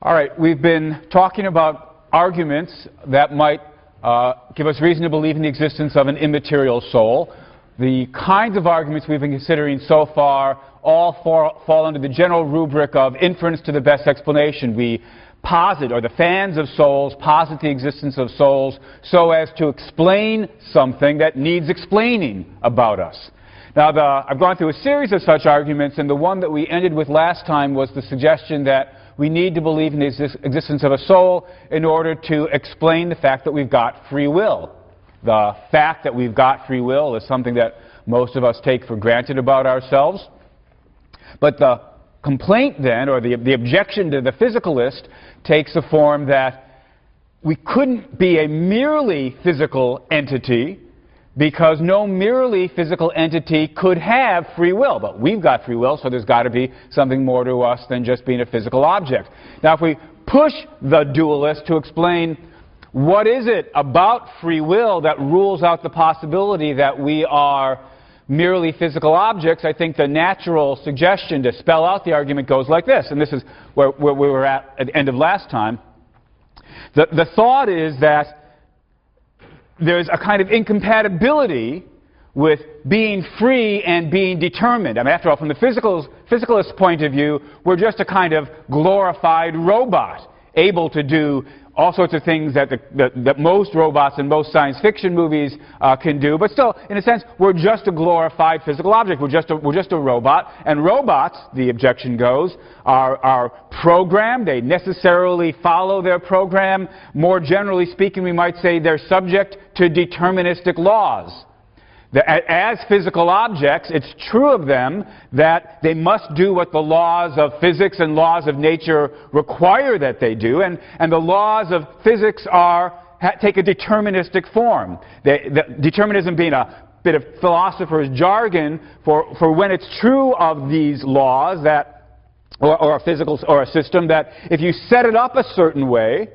All right, we've been talking about arguments that might give us reason to believe in the existence of an immaterial soul. The kinds of arguments we've been considering so far all fall under the general rubric of inference to the best explanation. We posit, or the fans of souls posit the existence of souls so as to explain something that needs explaining about us. Now, I've gone through a series of such arguments, and the one that we ended with last time was the suggestion that we need to believe in the existence of a soul in order to explain the fact that we've got free will. The fact that we've got free will is something that most of us take for granted about ourselves. But the complaint then, or the objection to the physicalist, takes the form that we couldn't be a merely physical entity because no merely physical entity could have free will. But we've got free will, so there's got to be something more to us than just being a physical object. Now, if we push the dualist to explain what is it about free will that rules out the possibility that we are merely physical objects, I think the natural suggestion to spell out the argument goes like this, and this is where we were at the end of last time. The thought is that there's a kind of incompatibility with being free and being determined. I mean, after all, from the physicalist point of view, we're just a kind of glorified robot, able to do all sorts of things that most robots in most science fiction movies can do. But still, in a sense, we're just a glorified physical object. We're just a robot. And robots, the objection goes, are programmed. They necessarily follow their program. More generally speaking, we might say they're subject to deterministic laws. As physical objects, it's true of them that they must do what the laws of physics and laws of nature require that they do, and the laws of physics take a deterministic form. Determinism being a bit of philosopher's jargon for when it's true of these laws that, or a system, that if you set it up a certain way,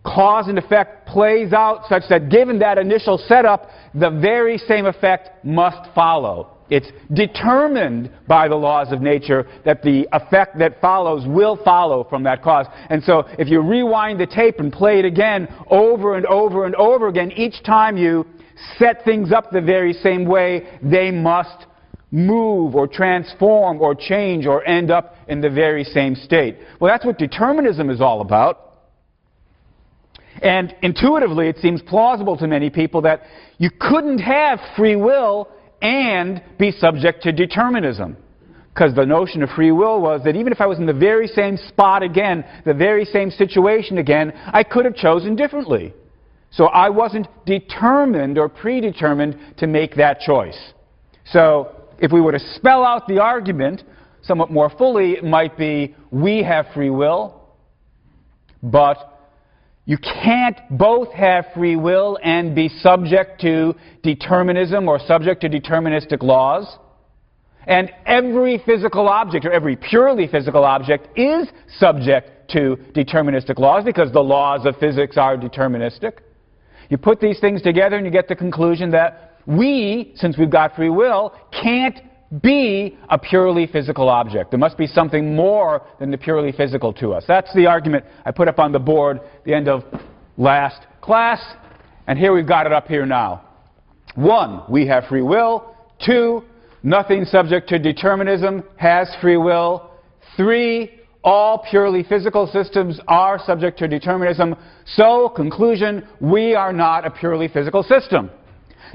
cause and effect plays out such that given that initial setup, the very same effect must follow. It's determined by the laws of nature that the effect that follows will follow from that cause. And so if you rewind the tape and play it again over and over and over again, each time you set things up the very same way, they must move or transform or change or end up in the very same state. Well, that's what determinism is all about. And intuitively, it seems plausible to many people that you couldn't have free will and be subject to determinism. Because the notion of free will was that even if I was in the very same spot again, the very same situation again, I could have chosen differently. So I wasn't determined or predetermined to make that choice. So if we were to spell out the argument somewhat more fully, it might be we have free will, but you can't both have free will and be subject to determinism or subject to deterministic laws. And every physical object, or every purely physical object, is subject to deterministic laws because the laws of physics are deterministic. You put these things together and you get the conclusion that we, since we've got free will, can't be a purely physical object. There must be something more than the purely physical to us. That's the argument I put up on the board at the end of last class, and here we've got it up here now. 1, we have free will. 2, nothing subject to determinism has free will. 3, all purely physical systems are subject to determinism. So, conclusion, we are not a purely physical system.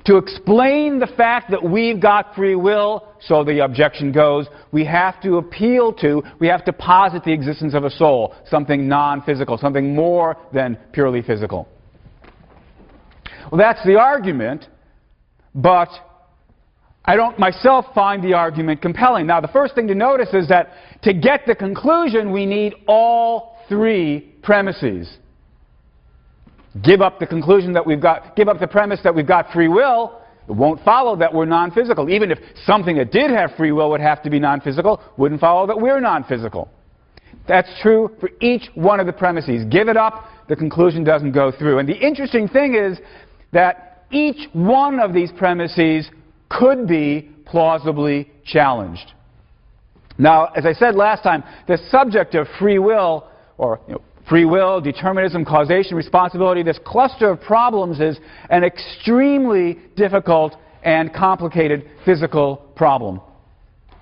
To explain the fact that we've got free will, so the objection goes, we have to posit the existence of a soul, something non-physical, something more than purely physical. Well, that's the argument, but I don't myself find the argument compelling. Now, the first thing to notice is that to get the conclusion, we need all 3 premises. Give up the conclusion that give up the premise that we've got free will, it won't follow that we're non-physical. Even if something that did have free will would have to be non-physical, wouldn't follow that we're non-physical. That's true for each one of the premises. Give it up, the conclusion doesn't go through. And the interesting thing is that each one of these premises could be plausibly challenged. Now, as I said last time, the subject of free will or free will, determinism, causation, responsibility, this cluster of problems is an extremely difficult and complicated physical problem.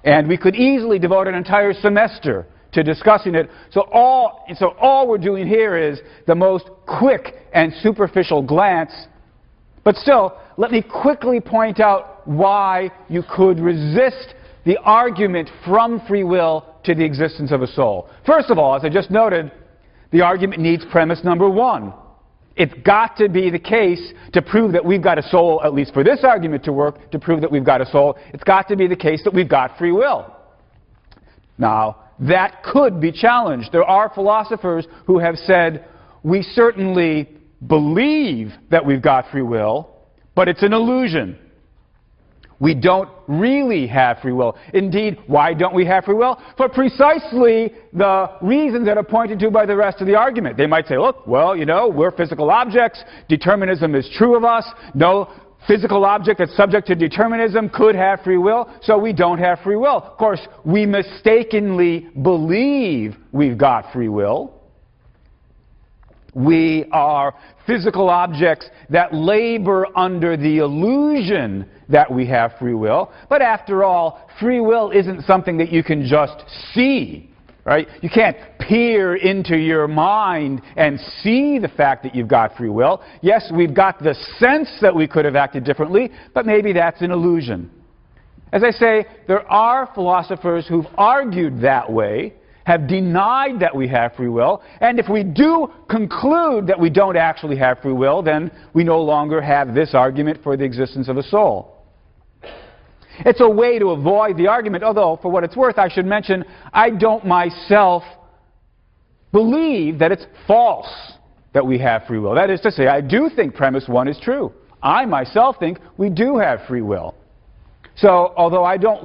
And we could easily devote an entire semester to discussing it. So all we're doing here is the most quick and superficial glance. But still, let me quickly point out why you could resist the argument from free will to the existence of a soul. First of all, as I just noted, the argument needs premise number one. It's got to be the case to prove that we've got a soul, at least for this argument to work, to prove that we've got a soul, it's got to be the case that we've got free will. Now, that could be challenged. There are philosophers who have said, we certainly believe that we've got free will, but it's an illusion. We don't really have free will. Indeed, why don't we have free will? For precisely the reasons that are pointed to by the rest of the argument. They might say, look, well, we're physical objects. Determinism is true of us. No physical object that's subject to determinism could have free will, so we don't have free will. Of course, we mistakenly believe we've got free will. We are physical objects that labor under the illusion that we have free will. But after all, free will isn't something that you can just see, right? You can't peer into your mind and see the fact that you've got free will. Yes, we've got the sense that we could have acted differently, but maybe that's an illusion. As I say, there are philosophers who've argued that way, have denied that we have free will, and if we do conclude that we don't actually have free will, then we no longer have this argument for the existence of a soul. It's a way to avoid the argument, although, for what it's worth, I should mention, I don't myself believe that it's false that we have free will. That is to say, I do think premise one is true. I myself think we do have free will. So, although I don't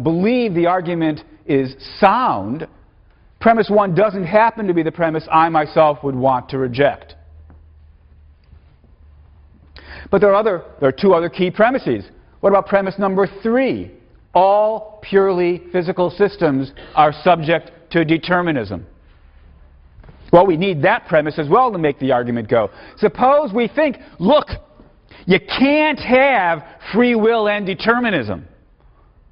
believe the argument is sound, premise one doesn't happen to be the premise I myself would want to reject. But there are two other key premises. What about premise number three? All purely physical systems are subject to determinism. Well, we need that premise as well to make the argument go. Suppose we think, look, you can't have free will and determinism.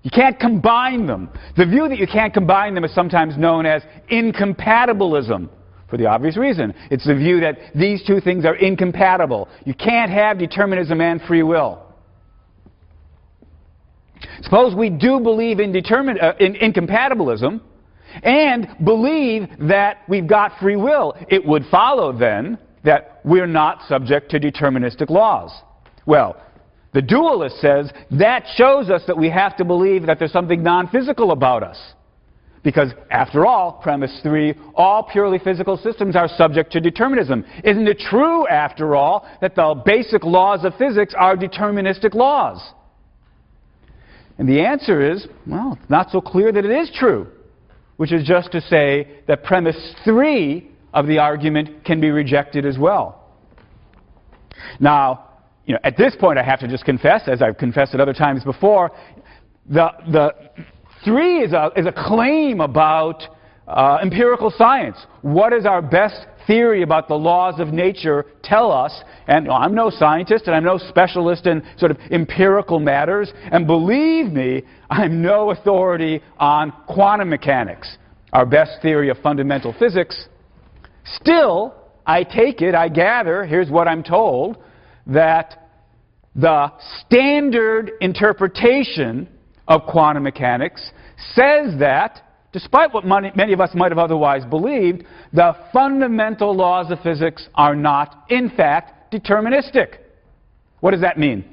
You can't combine them. The view that you can't combine them is sometimes known as incompatibilism, for the obvious reason. It's the view that these two things are incompatible. You can't have determinism and free will. Suppose we do believe in incompatibilism and believe that we've got free will. It would follow then that we're not subject to deterministic laws. Well, the dualist says that shows us that we have to believe that there's something non-physical about us. Because, after all, premise three, all purely physical systems are subject to determinism. Isn't it true, after all, that the basic laws of physics are deterministic laws? And the answer is, well, it's not so clear that it is true. Which is just to say that premise three of the argument can be rejected as well. Now, at this point I have to just confess, as I've confessed at other times before, the three is a claim about empirical science. What does our best theory about the laws of nature tell us? And I'm no scientist and I'm no specialist in sort of empirical matters. And believe me, I'm no authority on quantum mechanics, our best theory of fundamental physics. Still, I gather, here's what I'm told, that the standard interpretation of quantum mechanics says that, despite what many of us might have otherwise believed, the fundamental laws of physics are not, in fact, deterministic. What does that mean?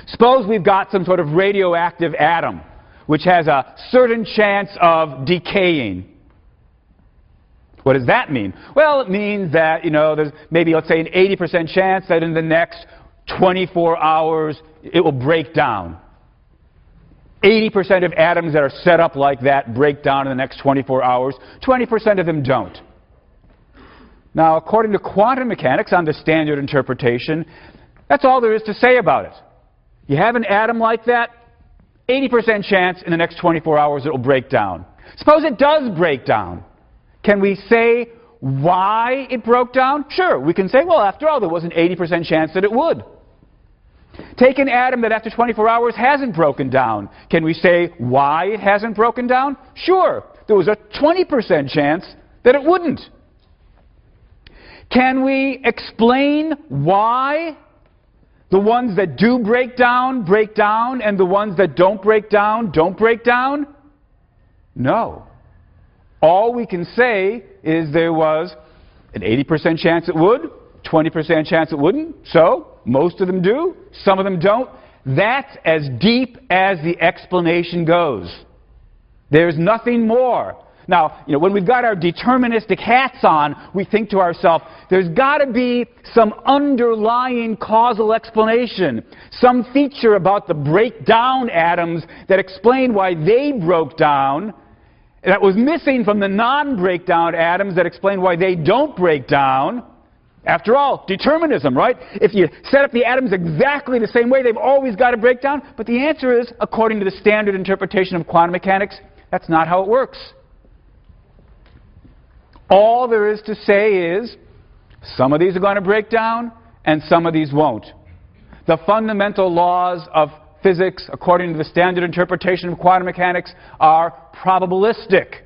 Suppose we've got some sort of radioactive atom which has a certain chance of decaying. What does that mean? Well, it means that, there's maybe, let's say, an 80% chance that in the next 24 hours it will break down. 80% of atoms that are set up like that break down in the next 24 hours. 20% of them don't. Now, according to quantum mechanics, on the standard interpretation, that's all there is to say about it. You have an atom like that, 80% chance in the next 24 hours it will break down. Suppose it does break down. Can we say why it broke down? Sure, we can say, well, after all, there was an 80% chance that it would. Take an atom that after 24 hours hasn't broken down. Can we say why it hasn't broken down? Sure, there was a 20% chance that it wouldn't. Can we explain why the ones that do break down, and the ones that don't break down? No. All we can say is there was an 80% chance it would, 20% chance it wouldn't, so most of them do, some of them don't. That's as deep as the explanation goes. There's nothing more. Now, when we've got our deterministic hats on, we think to ourselves, there's got to be some underlying causal explanation, some feature about the breakdown atoms that explain why they broke down, that was missing from the non-breakdown atoms that explain why they don't break down. After all, determinism, right? If you set up the atoms exactly the same way, they've always got to break down. But the answer is, according to the standard interpretation of quantum mechanics, that's not how it works. All there is to say is, some of these are going to break down, and some of these won't. The fundamental laws of physics, according to the standard interpretation of quantum mechanics, are probabilistic.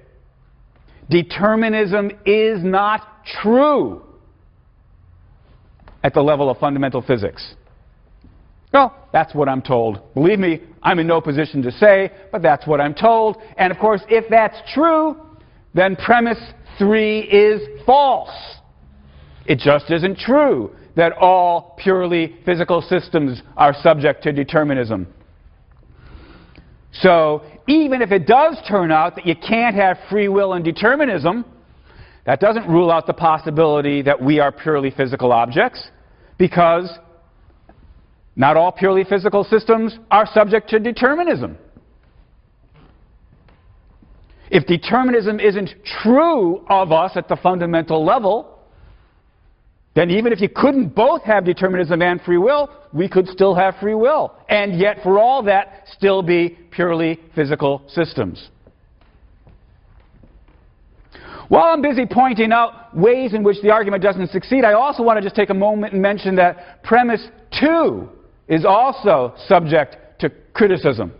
Determinism is not true at the level of fundamental physics. Well, that's what I'm told. Believe me, I'm in no position to say, but that's what I'm told. And of course, if that's true, then premise 3 is false. It just isn't true that all purely physical systems are subject to determinism. So, even if it does turn out that you can't have free will and determinism, that doesn't rule out the possibility that we are purely physical objects, because not all purely physical systems are subject to determinism. If determinism isn't true of us at the fundamental level, then even if you couldn't both have determinism and free will, we could still have free will, and yet for all that, still be purely physical systems. While I'm busy pointing out ways in which the argument doesn't succeed, I also want to just take a moment and mention that premise 2 is also subject to criticism.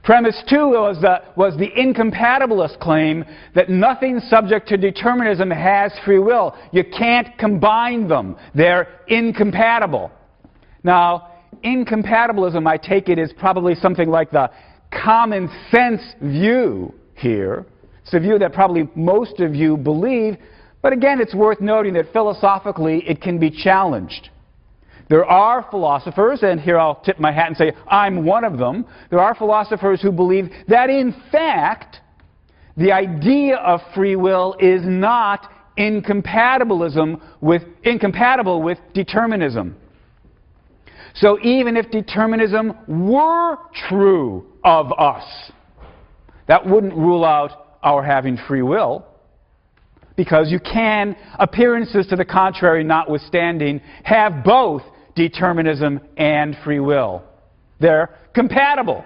Premise 2 was the incompatibilist claim that nothing subject to determinism has free will. You can't combine them. They're incompatible. Now, incompatibilism, I take it, is probably something like the common sense view here. It's a view that probably most of you believe, but again, it's worth noting that philosophically it can be challenged. There are philosophers, and here I'll tip my hat and say I'm one of them, there are philosophers who believe that in fact the idea of free will is not incompatible with determinism. So even if determinism were true of us, that wouldn't rule out our having free will, because you can, appearances to the contrary notwithstanding, have both determinism and free will. They're compatible.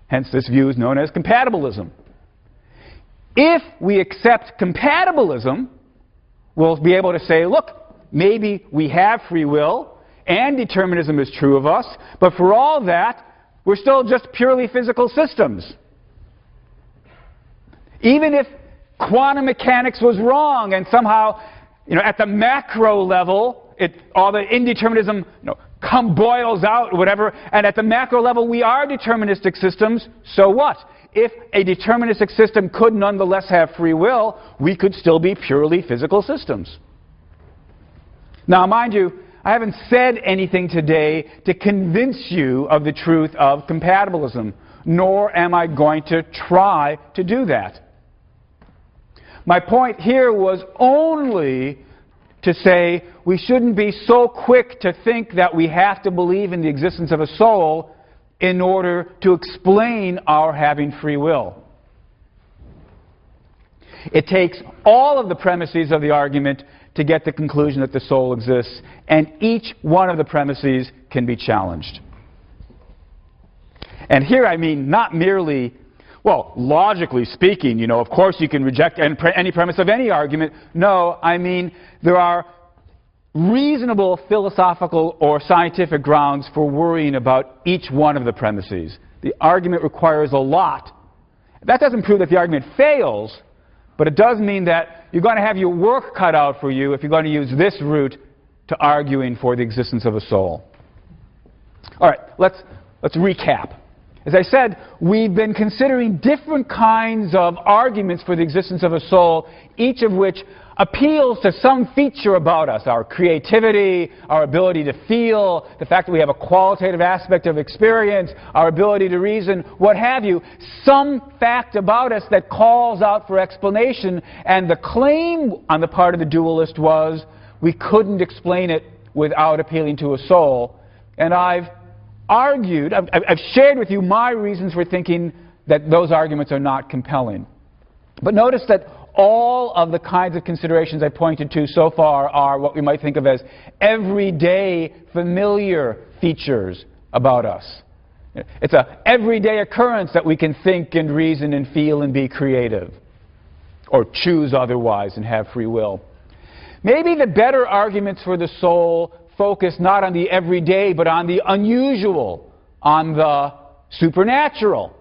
Hence this view is known as compatibilism. If we accept compatibilism, we'll be able to say, look, maybe we have free will and determinism is true of us, but for all that, we're still just purely physical systems. Even if quantum mechanics was wrong and somehow, at the macro level, all the indeterminism boils out or whatever, and at the macro level we are deterministic systems, so what? If a deterministic system could nonetheless have free will, we could still be purely physical systems. Now, mind you, I haven't said anything today to convince you of the truth of compatibilism, nor am I going to try to do that. My point here was only to say we shouldn't be so quick to think that we have to believe in the existence of a soul in order to explain our having free will. It takes all of the premises of the argument to get the conclusion that the soul exists, and each one of the premises can be challenged. And here I mean not merely Well, logically speaking, you know, of course you can reject any premise of any argument. No, I mean, there are reasonable philosophical or scientific grounds for worrying about each one of the premises. The argument requires a lot. That doesn't prove that the argument fails, but it does mean that you're going to have your work cut out for you if you're going to use this route to arguing for the existence of a soul. All right, let's recap. As I said, we've been considering different kinds of arguments for the existence of a soul, each of which appeals to some feature about us, our creativity, our ability to feel, the fact that we have a qualitative aspect of experience, our ability to reason, what have you, some fact about us that calls out for explanation. And the claim on the part of the dualist was we couldn't explain it without appealing to a soul. And I've shared with you my reasons for thinking that those arguments are not compelling. But notice that all of the kinds of considerations I pointed to so far are what we might think of as everyday, familiar features about us. It's an everyday occurrence that we can think and reason and feel and be creative, or choose otherwise and have free will. Maybe the better arguments for the soul focus not on the everyday, but on the unusual, on the supernatural.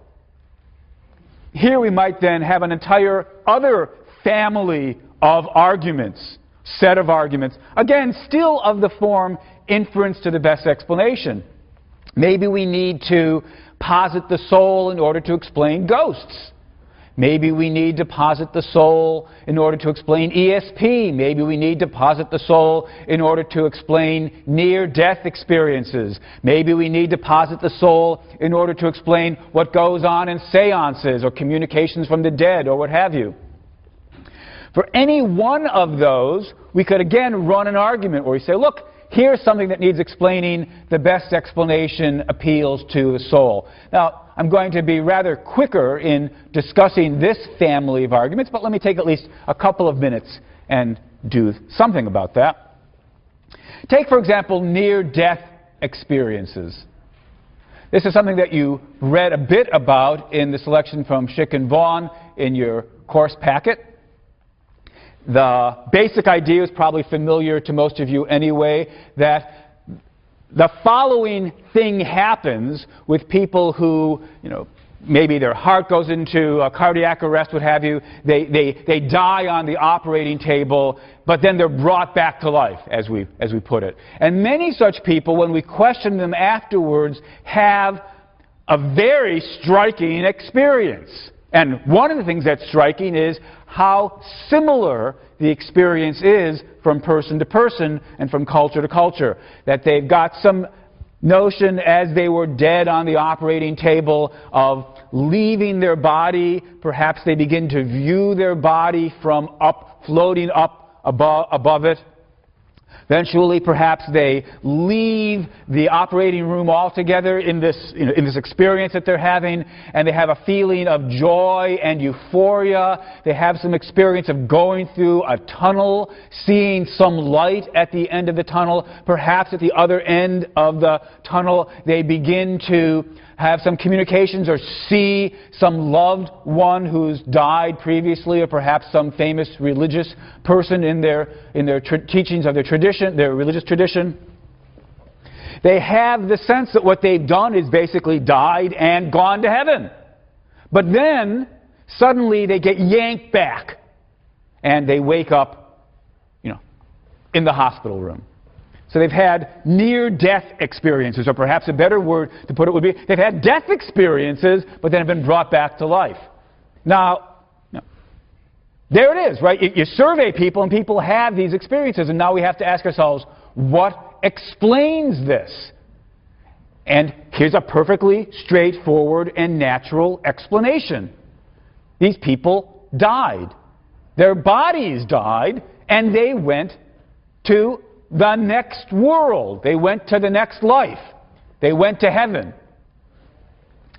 Here we might then have an entire other family of arguments, set of arguments, again, still of the form inference to the best explanation. Maybe we need to posit the soul in order to explain ghosts. Maybe we need to posit the soul in order to explain ESP. Maybe we need to posit the soul in order to explain near-death experiences. Maybe we need to posit the soul in order to explain what goes on in seances or communications from the dead or what have you. For any one of those, we could again run an argument where we say, look, here's something that needs explaining. The best explanation appeals to the soul. Now, I'm going to be rather quicker in discussing this family of arguments, but let me take at least a couple of minutes and do something about that. Take, for example, near-death experiences. This is something that you read a bit about in the selection from Schick and Vaughan in your course packet. The basic idea is probably familiar to most of you anyway, that the following thing happens with people who, you know, maybe their heart goes into a cardiac arrest, what have you. They die on the operating table, but then they're brought back to life, as we put it. And many such people, when we question them afterwards, have a very striking experience. And one of the things that's striking is how similar the experience is from person to person and from culture to culture. That they've got some notion as they were dead on the operating table of leaving their body. Perhaps they begin to view their body from floating up above it. Eventually, perhaps they leave the operating room altogether in this experience that they're having, and they have a feeling of joy and euphoria. They have some experience of going through a tunnel, seeing some light at the end of the tunnel. Perhaps at the other end of the tunnel, they begin to have some communications or see some loved one who's died previously, or perhaps some famous religious person in their teachings of their tradition, their religious tradition. They have the sense that what they've done is basically died and gone to heaven. But then suddenly they get yanked back and they wake up, in the hospital room. So they've had near-death experiences, or perhaps a better word to put it would be they've had death experiences, but then have been brought back to life. Now, there it is, right? You survey people, and people have these experiences, and now we have to ask ourselves, what explains this? And here's a perfectly straightforward and natural explanation. These people died. Their bodies died, and they went to the next world. They went to the next life. They went to heaven.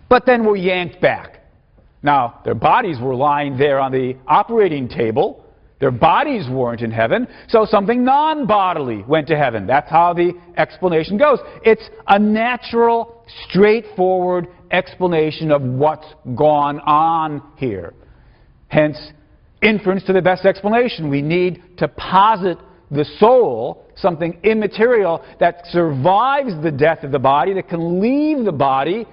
But then were yanked back. Now, their bodies were lying there on the operating table. Their bodies weren't in heaven, so something non-bodily went to heaven. That's how the explanation goes. It's a natural straightforward explanation of what's gone on here. Hence, inference to the best explanation. We need to posit the soul, something immaterial that survives the death of the body, that can leave the body,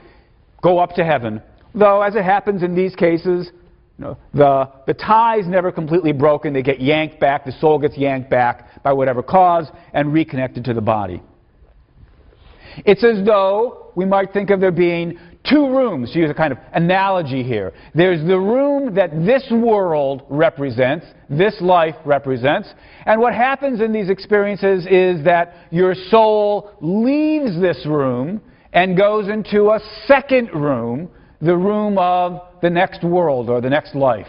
go up to heaven. Though, as it happens in these cases, the tie is never completely broken. They get yanked back, the soul gets yanked back by whatever cause and reconnected to the body. It's as though we might think of there being two rooms, to use a kind of analogy here. There's the room that this world represents, this life represents, and what happens in these experiences is that your soul leaves this room and goes into a second room, the room of the next world or the next life.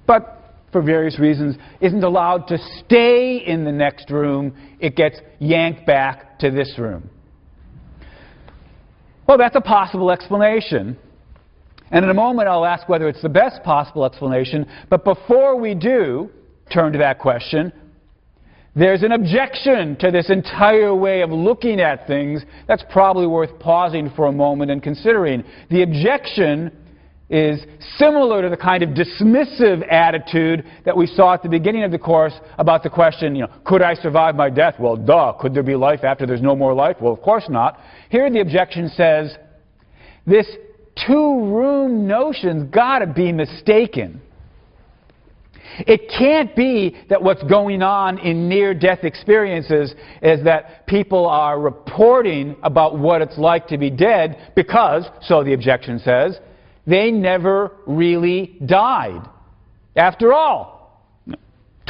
But for various reasons, isn't allowed to stay in the next room. It gets yanked back to this room. Well, that's a possible explanation. And in a moment, I'll ask whether it's the best possible explanation. But before we do turn to that question, there's an objection to this entire way of looking at things that's probably worth pausing for a moment and considering. The objection is similar to the kind of dismissive attitude that we saw at the beginning of the course about the question, could I survive my death? Well, duh. Could there be life after there's no more life? Well, of course not. Here the objection says, this two-room notion's got to be mistaken. It can't be that what's going on in near-death experiences is that people are reporting about what it's like to be dead because, so the objection says, they never really died. After all,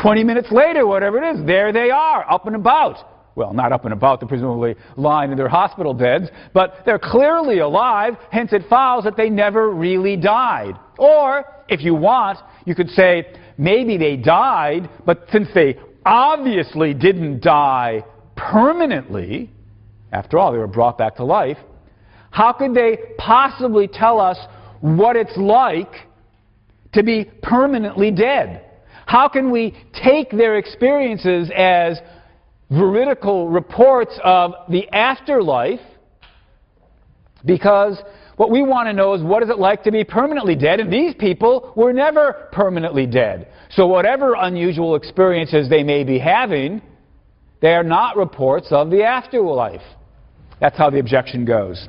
20 minutes later, whatever it is, there they are, up and about. Well, not up and about, they're presumably lying in their hospital beds, but they're clearly alive, hence it follows that they never really died. Or, if you want, you could say, maybe they died, but since they obviously didn't die permanently, after all, they were brought back to life, how could they possibly tell us what it's like to be permanently dead? How can we take their experiences as veridical reports of the afterlife? Because what we want to know is, what is it like to be permanently dead? And these people were never permanently dead. So whatever unusual experiences they may be having, they are not reports of the afterlife. That's how the objection goes.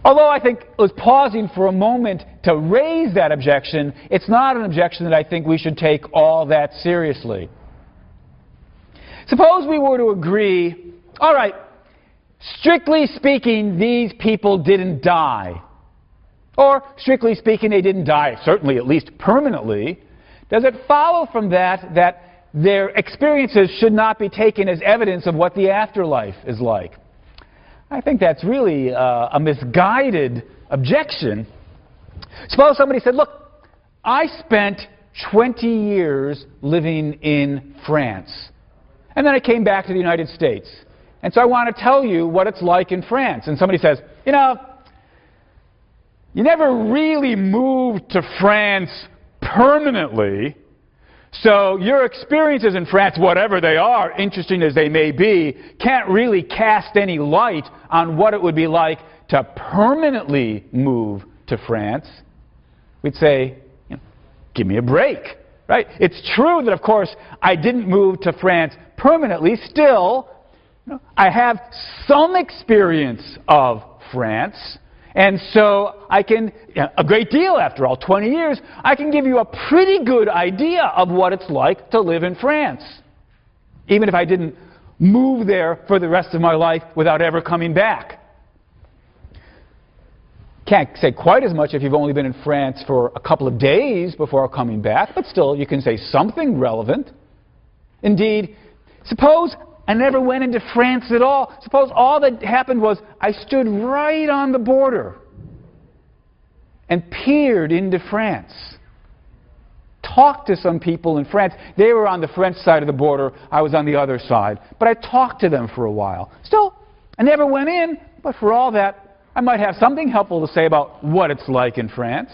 Although I think it was pausing for a moment to raise that objection, it's not an objection that I think we should take all that seriously. Suppose we were to agree, all right, strictly speaking, these people didn't die. Or, strictly speaking, they didn't die, certainly at least permanently. Does it follow from that that their experiences should not be taken as evidence of what the afterlife is like? I think that's really a misguided objection. Suppose somebody said, look, I spent 20 years living in France, and then I came back to the United States. And so I want to tell you what it's like in France. And somebody says, you never really moved to France permanently, so your experiences in France, whatever they are, interesting as they may be, can't really cast any light on what it would be like to permanently move to France. We'd say, give me a break, right? It's true that, of course, I didn't move to France permanently. Still, I have some experience of France. And so I can, a great deal after all, 20 years, I can give you a pretty good idea of what it's like to live in France, even if I didn't move there for the rest of my life without ever coming back. Can't say quite as much if you've only been in France for a couple of days before coming back, but still you can say something relevant. Indeed, suppose I never went into France at all. Suppose all that happened was I stood right on the border and peered into France. Talked to some people in France. They were on the French side of the border. I was on the other side. But I talked to them for a while. Still, I never went in, but for all that, I might have something helpful to say about what it's like in France.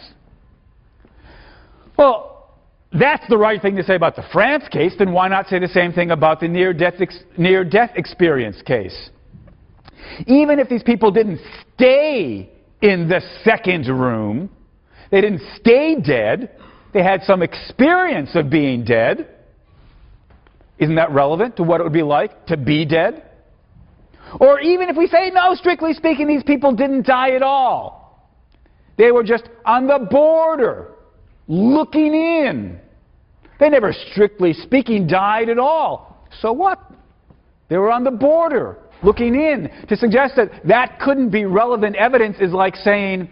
Well, that's the right thing to say about the France case, then why not say the same thing about the near-death experience case? Even if these people didn't stay in the second room, they didn't stay dead, they had some experience of being dead, isn't that relevant to what it would be like to be dead? Or even if we say, no, strictly speaking, these people didn't die at all. They were just on the border, looking in. They never, strictly speaking, died at all. So what? They were on the border, looking in. To suggest that that couldn't be relevant evidence is like saying,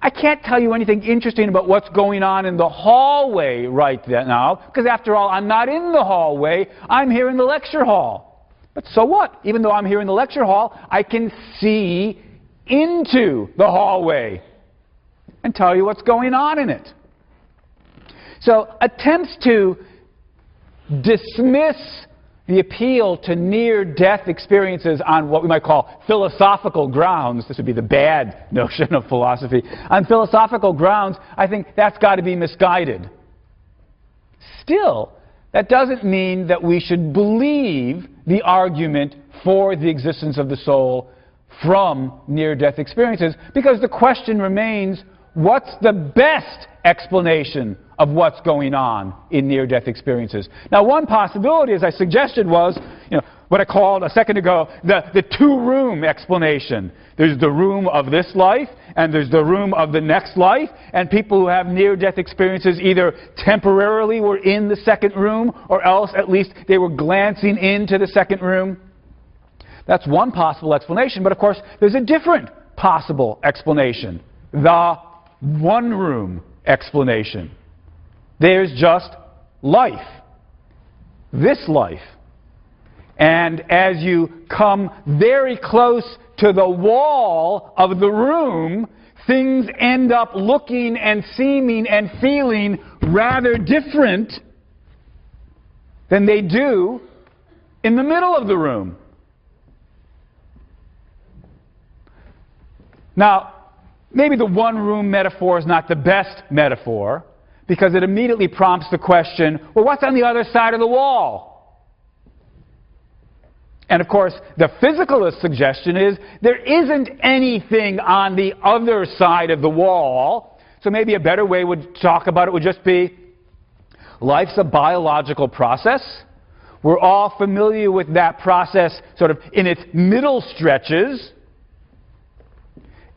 I can't tell you anything interesting about what's going on in the hallway right now, because after all, I'm not in the hallway, I'm here in the lecture hall. But so what? Even though I'm here in the lecture hall, I can see into the hallway and tell you what's going on in it. So attempts to dismiss the appeal to near-death experiences on what we might call philosophical grounds, this would be the bad notion of philosophy, on philosophical grounds, I think that's got to be misguided. Still, that doesn't mean that we should believe the argument for the existence of the soul from near-death experiences, because the question remains, what's the best explanation of what's going on in near-death experiences? Now, one possibility, as I suggested, was what I called a second ago the two-room explanation. There's the room of this life, and there's the room of the next life, and people who have near-death experiences either temporarily were in the second room, or else at least they were glancing into the second room. That's one possible explanation, but of course there's a different possible explanation, the one-room explanation. There's just life, this life. And as you come very close to the wall of the room, things end up looking and seeming and feeling rather different than they do in the middle of the room. Now, maybe the one-room metaphor is not the best metaphor, because it immediately prompts the question, well, what's on the other side of the wall? And of course, the physicalist suggestion is there isn't anything on the other side of the wall. So maybe a better way to talk about it would just be, life's a biological process. We're all familiar with that process sort of in its middle stretches.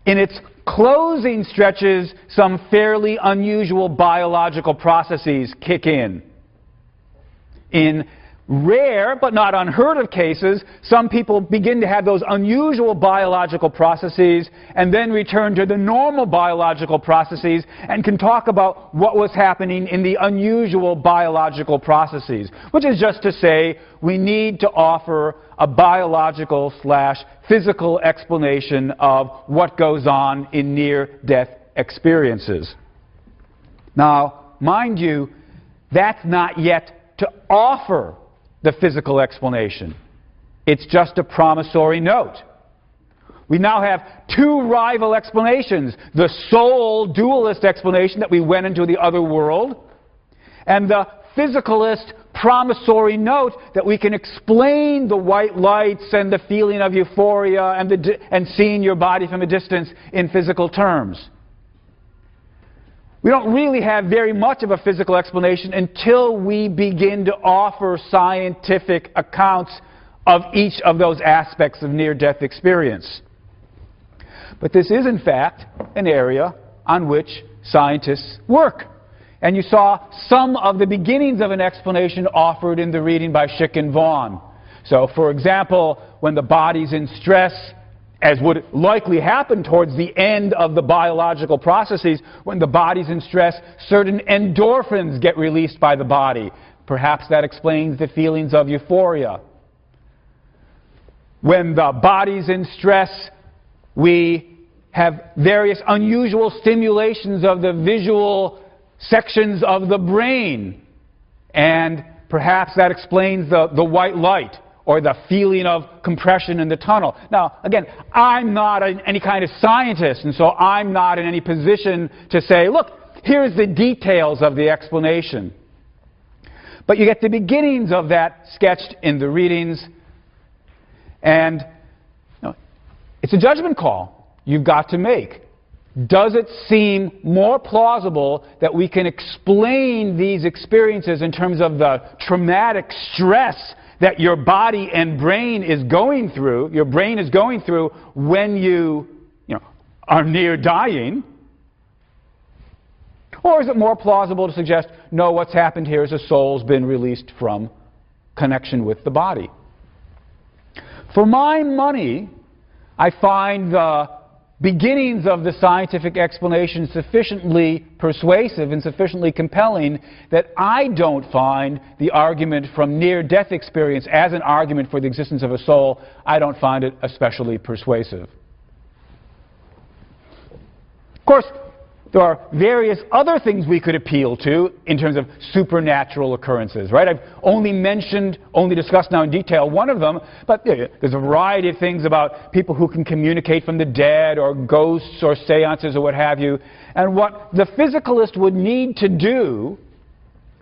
In its closing stretches, some fairly unusual biological processes kick in. In rare but not unheard of cases, some people begin to have those unusual biological processes and then return to the normal biological processes and can talk about what was happening in the unusual biological processes, which is just to say we need to offer a biological/physical explanation of what goes on in near-death experiences. Now, mind you, that's not yet to offer the physical explanation. It's just a promissory note. We now have two rival explanations, the soul dualist explanation that we went into the other world, and the physicalist promissory note that we can explain the white lights and the feeling of euphoria and seeing your body from a distance in physical terms. We don't really have very much of a physical explanation until we begin to offer scientific accounts of each of those aspects of near-death experience. But this is, in fact, an area on which scientists work. And you saw some of the beginnings of an explanation offered in the reading by Schick and Vaughan. So, for example, when the body's in stress, as would likely happen towards the end of the biological processes, when the body's in stress, certain endorphins get released by the body. Perhaps that explains the feelings of euphoria. When the body's in stress, we have various unusual stimulations of the visual sections of the brain. And perhaps that explains the white light, or the feeling of compression in the tunnel. Now, again, I'm not any kind of scientist, and so I'm not in any position to say, look, here's the details of the explanation. But you get the beginnings of that sketched in the readings. And it's a judgment call you've got to make. Does it seem more plausible that we can explain these experiences in terms of the traumatic stress that your body and brain is going through, your brain is going through when you are near dying? Or is it more plausible to suggest, no, what's happened here is a soul's been released from connection with the body? For my money, I find the beginnings of the scientific explanation sufficiently persuasive and sufficiently compelling that I don't find the argument from near-death experience as an argument for the existence of a soul. I don't find it especially persuasive. Of course, there are various other things we could appeal to in terms of supernatural occurrences, right? I've only discussed now in detail one of them, but there's a variety of things about people who can communicate from the dead or ghosts or seances or what have you. And what the physicalist would need to do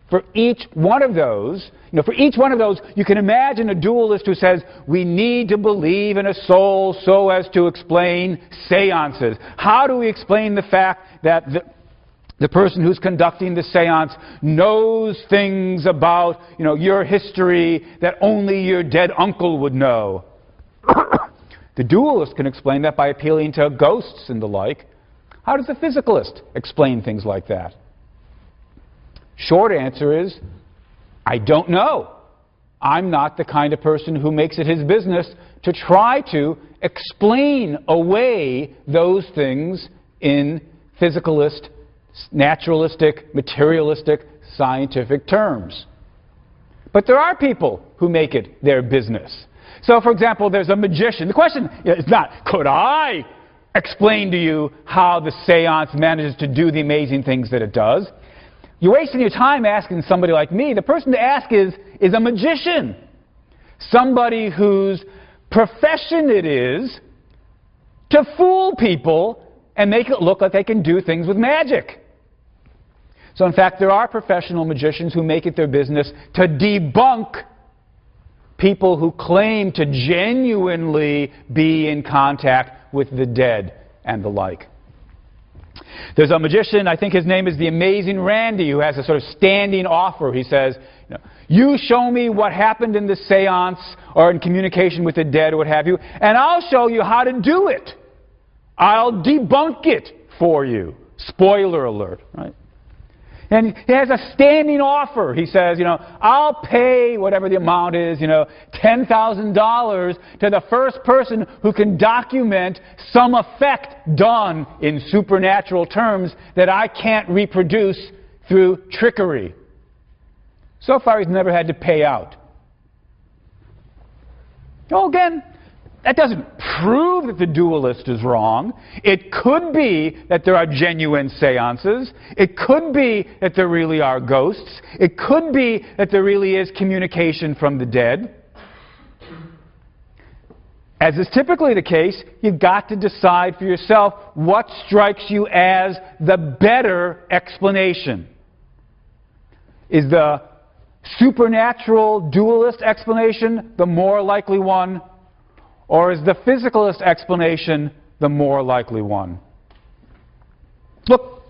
for each one of those, you can imagine a dualist who says, we need to believe in a soul so as to explain seances. How do we explain the fact that the person who's conducting the seance knows things about, your history that only your dead uncle would know? The dualist can explain that by appealing to ghosts and the like. How does the physicalist explain things like that? Short answer is, I don't know. I'm not the kind of person who makes it his business to try to explain away those things in physicalist, naturalistic, materialistic, scientific terms. But there are people who make it their business. So, for example, there's a magician. The question is not, could I explain to you how the seance manages to do the amazing things that it does? You're wasting your time asking somebody like me. The person to ask is a magician. Somebody whose profession it is to fool people and make it look like they can do things with magic. So, in fact, there are professional magicians who make it their business to debunk people who claim to genuinely be in contact with the dead and the like. There's a magician, I think his name is the Amazing Randy, who has a sort of standing offer. He says, you show me what happened in the seance or in communication with the dead or what have you, and I'll show you how to do it. I'll debunk it for you. Spoiler alert, right? And he has a standing offer. He says, I'll pay whatever the amount is, $10,000 to the first person who can document some effect done in supernatural terms that I can't reproduce through trickery. So far, he's never had to pay out. Well, again, that doesn't prove that the dualist is wrong. It could be that there are genuine seances. It could be that there really are ghosts. It could be that there really is communication from the dead. As is typically the case, you've got to decide for yourself what strikes you as the better explanation. Is the supernatural dualist explanation the more likely one? Or is the physicalist explanation the more likely one? Look,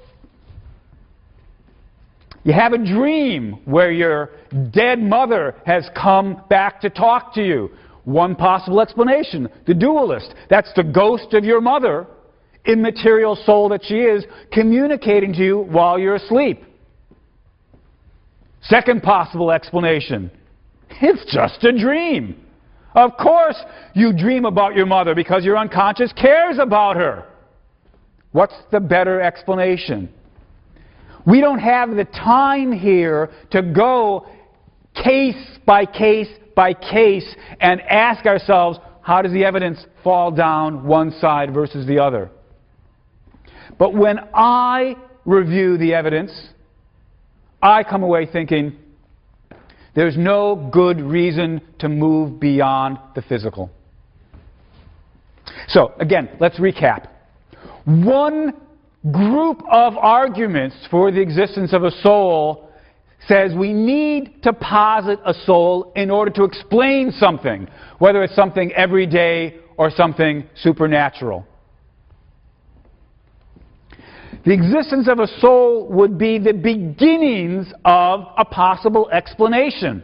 you have a dream where your dead mother has come back to talk to you. One possible explanation, the dualist. That's the ghost of your mother, immaterial soul that she is, communicating to you while you're asleep. Second possible explanation, it's just a dream. Of course you dream about your mother because your unconscious cares about her. What's the better explanation? We don't have the time here to go case by case by case and ask ourselves, how does the evidence fall down one side versus the other? But when I review the evidence, I come away thinking, there's no good reason to move beyond the physical. So, again, let's recap. One group of arguments for the existence of a soul says we need to posit a soul in order to explain something, whether it's something everyday or something supernatural. The existence of a soul would be the beginnings of a possible explanation.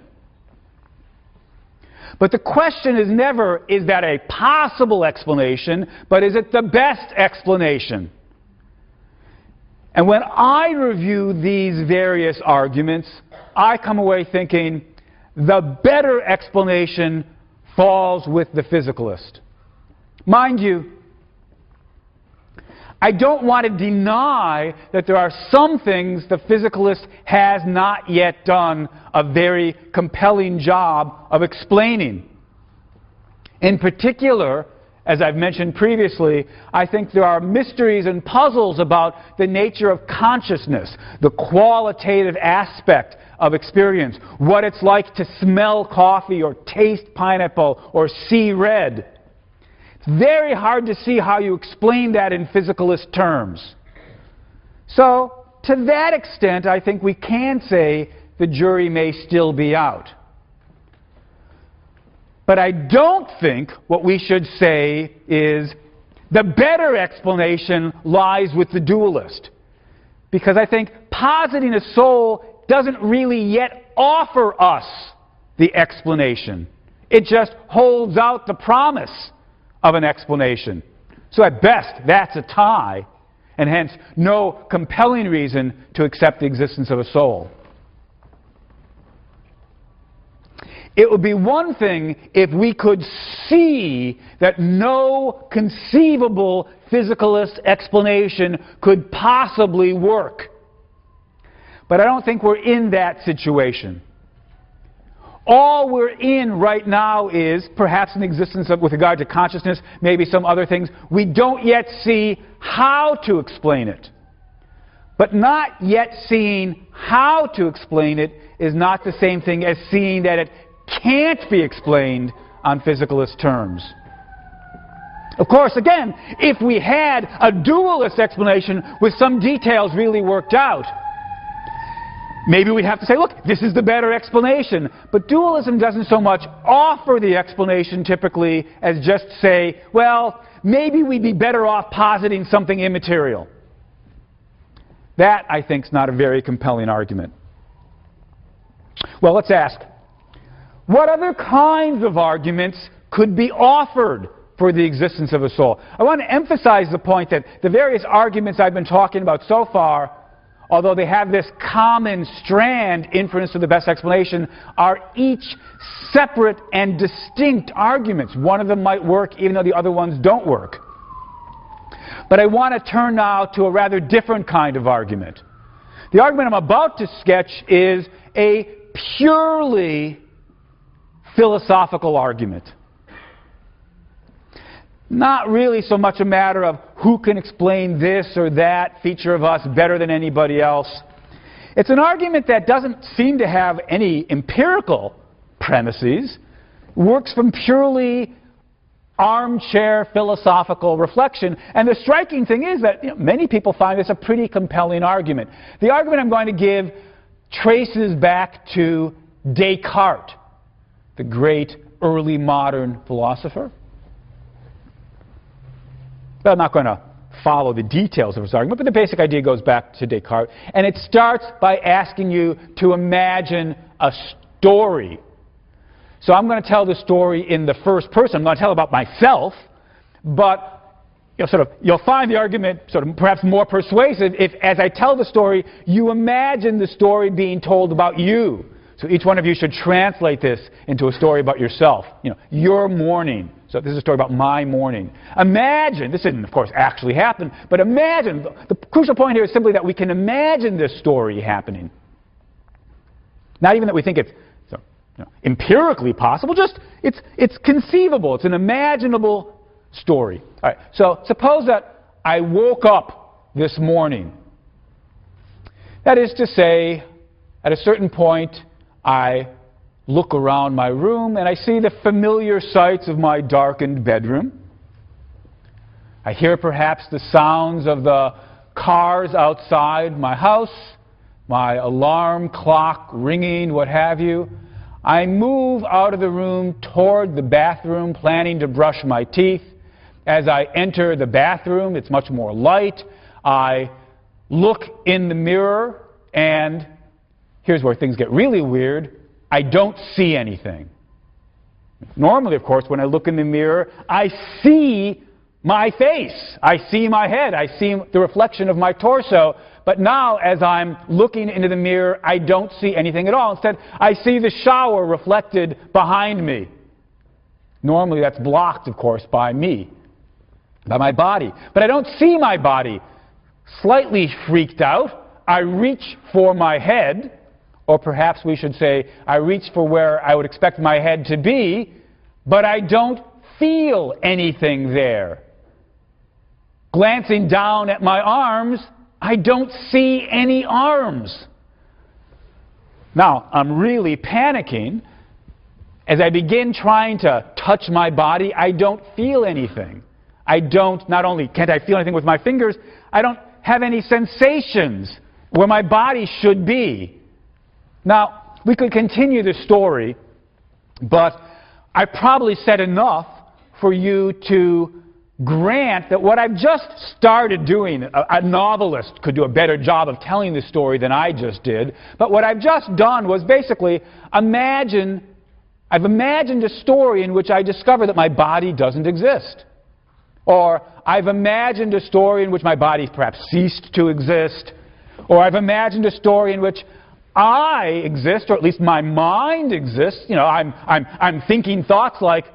But the question is never, is that a possible explanation, but is it the best explanation? And when I review these various arguments, I come away thinking the better explanation falls with the physicalist. Mind you, I don't want to deny that there are some things the physicalist has not yet done a very compelling job of explaining. In particular, as I've mentioned previously, I think there are mysteries and puzzles about the nature of consciousness, the qualitative aspect of experience, what it's like to smell coffee or taste pineapple or see red. It's very hard to see how you explain that in physicalist terms. So, to that extent, I think we can say the jury may still be out. But I don't think what we should say is the better explanation lies with the dualist. Because I think positing a soul doesn't really yet offer us the explanation. It just holds out the promise of an explanation. So at best, that's a tie, and hence no compelling reason to accept the existence of a soul. It would be one thing if we could see that no conceivable physicalist explanation could possibly work. But I don't think we're in that situation. All we're in right now is perhaps an existence of, with regard to consciousness, maybe some other things. We don't yet see how to explain it. But not yet seeing how to explain it is not the same thing as seeing that it can't be explained on physicalist terms. Of course, again, if we had a dualist explanation with some details really worked out, maybe we'd have to say, look, this is the better explanation. But dualism doesn't so much offer the explanation typically as just say, well, maybe we'd be better off positing something immaterial. That, I think, is not a very compelling argument. Well, let's ask, what other kinds of arguments could be offered for the existence of a soul? I want to emphasize the point that the various arguments I've been talking about so far, although they have this common strand, inference to the best explanation, are each separate and distinct arguments. One of them might work even though the other ones don't work. But I want to turn now to a rather different kind of argument. The argument I'm about to sketch is a purely philosophical argument. Not really so much a matter of who can explain this or that feature of us better than anybody else. It's an argument that doesn't seem to have any empirical premises. It works from purely armchair philosophical reflection. And the striking thing is that many people find this a pretty compelling argument. The argument I'm going to give traces back to Descartes, the great early modern philosopher. But I'm not going to follow the details of his argument, but the basic idea goes back to Descartes. And it starts by asking you to imagine a story. So I'm going to tell the story in the first person. I'm going to tell about myself, but you'll find the argument sort of perhaps more persuasive if, as I tell the story, you imagine the story being told about you. So each one of you should translate this into a story about yourself. Your morning. So this is a story about my morning. Imagine, this didn't, of course, actually happen, but imagine, the crucial point here is simply that we can imagine this story happening. Not even that we think it's empirically possible, just it's conceivable. It's an imaginable story. All right, so suppose that I woke up this morning. That is to say, at a certain point, I look around my room and I see the familiar sights of my darkened bedroom. I hear perhaps the sounds of the cars outside my house, my alarm clock ringing, what have you. I move out of the room toward the bathroom, planning to brush my teeth. As I enter the bathroom, it's much more light. I look in the mirror, and here's where things get really weird. I don't see anything. Normally, of course, when I look in the mirror, I see my face. I see my head. I see the reflection of my torso. But now, as I'm looking into the mirror, I don't see anything at all. Instead, I see the shower reflected behind me. Normally, that's blocked, of course, by me, by my body. But I don't see my body. Slightly freaked out, I reach for my head, or perhaps we should say, I reach for where I would expect my head to be, but I don't feel anything there. Glancing down at my arms, I don't see any arms. Now, I'm really panicking. As I begin trying to touch my body, I don't feel anything. Not only can't I feel anything with my fingers, I don't have any sensations where my body should be. Now, we could continue the story, but I probably said enough for you to grant that what I've just started doing, a novelist could do a better job of telling the story than I just did, but what I've just done was basically I've imagined a story in which I discover that my body doesn't exist. Or I've imagined a story in which my body perhaps ceased to exist. Or I've imagined a story in which I exist, or at least my mind exists. You know, I'm thinking thoughts like,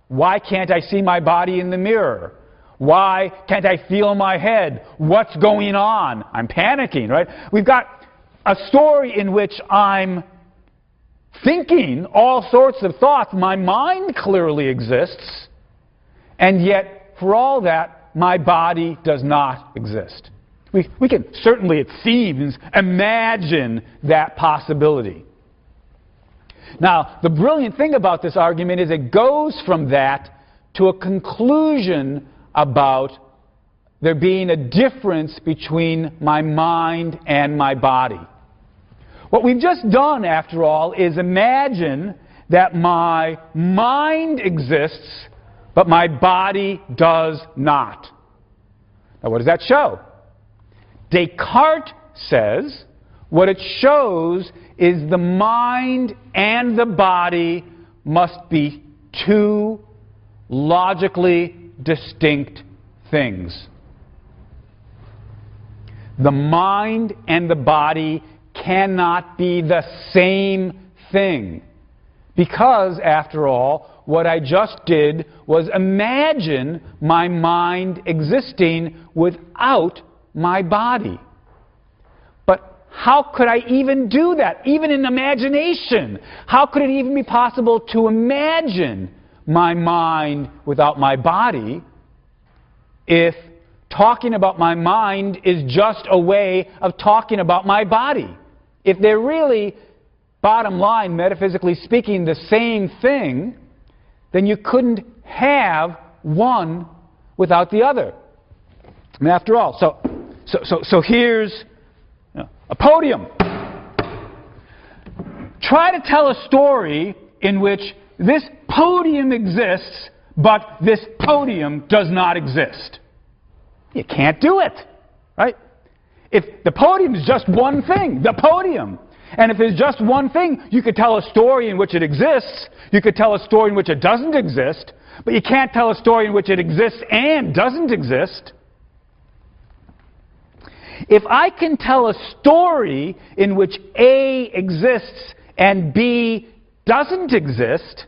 why can't I see my body in the mirror? Why can't I feel my head? What's going on? I'm panicking, right? We've got a story in which I'm thinking all sorts of thoughts. My mind clearly exists, and yet, for all that, my body does not exist. We can certainly, it seems, imagine that possibility. Now, the brilliant thing about this argument is it goes from that to a conclusion about there being a difference between my mind and my body. What we've just done, after all, is imagine that my mind exists, but my body does not. Now, what does that show? Descartes says what it shows is the mind and the body must be two logically distinct things. The mind and the body cannot be the same thing. Because, after all, what I just did was imagine my mind existing without my body. But how could I even do that? Even in imagination, how could it even be possible to imagine my mind without my body if talking about my mind is just a way of talking about my body? If they're really, bottom line, metaphysically speaking, the same thing, then you couldn't have one without the other. I mean, after all, so here's a podium. Try to tell a story in which this podium exists, but this podium does not exist. You can't do it, right? If the podium is just one thing, the podium. And if there's just one thing, you could tell a story in which it exists. You could tell a story in which it doesn't exist. But you can't tell a story in which it exists and doesn't exist. If I can tell a story in which A exists and B doesn't exist,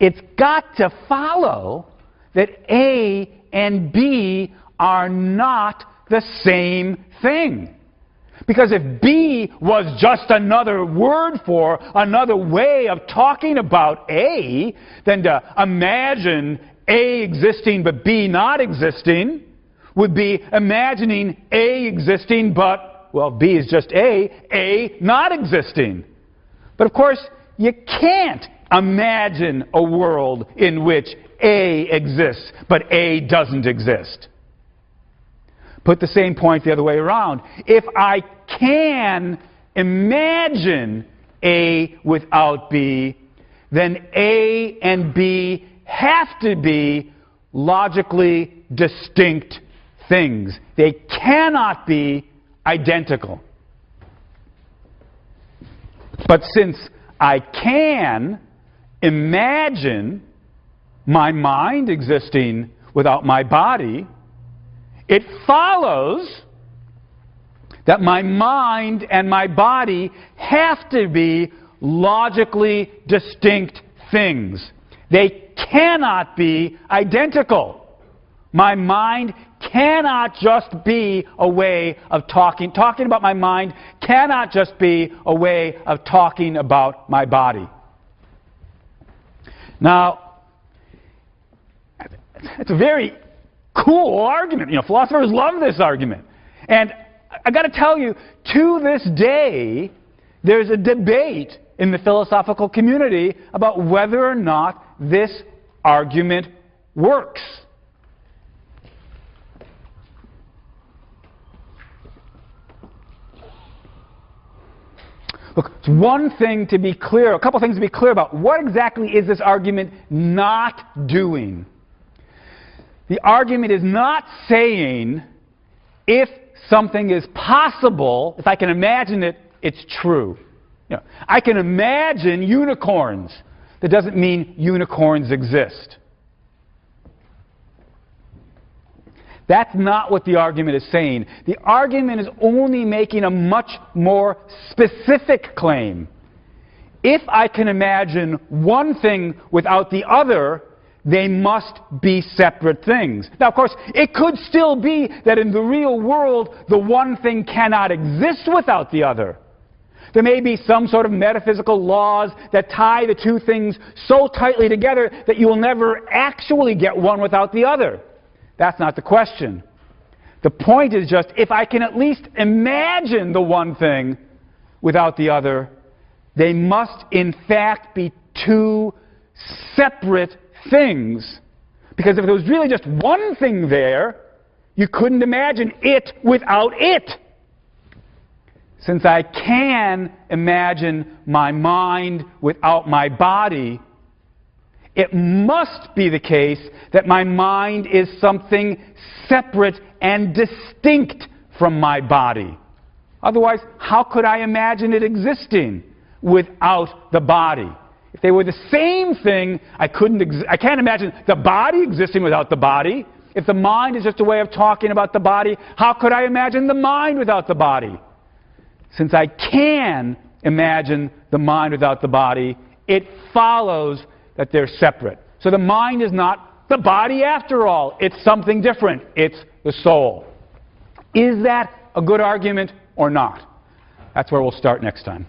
it's got to follow that A and B are not the same thing. Because if B was just another word for, another way of talking about A, then to imagine A existing but B not existing would be imagining A existing but, well, B is just A not existing. But of course, you can't imagine a world in which A exists but A doesn't exist. put the same point the other way around. If I can imagine A without B, then A and B have to be logically distinct things. They cannot be identical. But since I can imagine my mind existing without my body, it follows that my mind and my body have to be logically distinct things. They cannot be identical. My mind cannot just be a way of talking. Talking about my mind cannot just be a way of talking about my body. Now, it's a very cool argument. You know, philosophers love this argument. And I got to tell you, to this day, there's a debate in the philosophical community about whether or not this argument works. Look, it's one thing to be clear, a couple things to be clear about. What exactly is this argument not doing? The argument is not saying if something is possible, if I can imagine it, it's true. You know, I can imagine unicorns. That doesn't mean unicorns exist. That's not what the argument is saying. The argument is only making a much more specific claim. If I can imagine one thing without the other, they must be separate things. Now, of course, it could still be that in the real world, the one thing cannot exist without the other. There may be some sort of metaphysical laws that tie the two things so tightly together that you will never actually get one without the other. That's not the question. The point is just, if I can at least imagine the one thing without the other, they must in fact be two separate things. Because if there was really just one thing there, you couldn't imagine it without it. Since I can imagine my mind without my body, it must be the case that my mind is something separate and distinct from my body. Otherwise, how could I imagine it existing without the body? If they were the same thing, I can't imagine the body existing without the body. If the mind is just a way of talking about the body, how could I imagine the mind without the body? Since I can imagine the mind without the body, it follows that they're separate. So the mind is not the body after all. It's something different. It's the soul. Is that a good argument or not? That's where we'll start next time.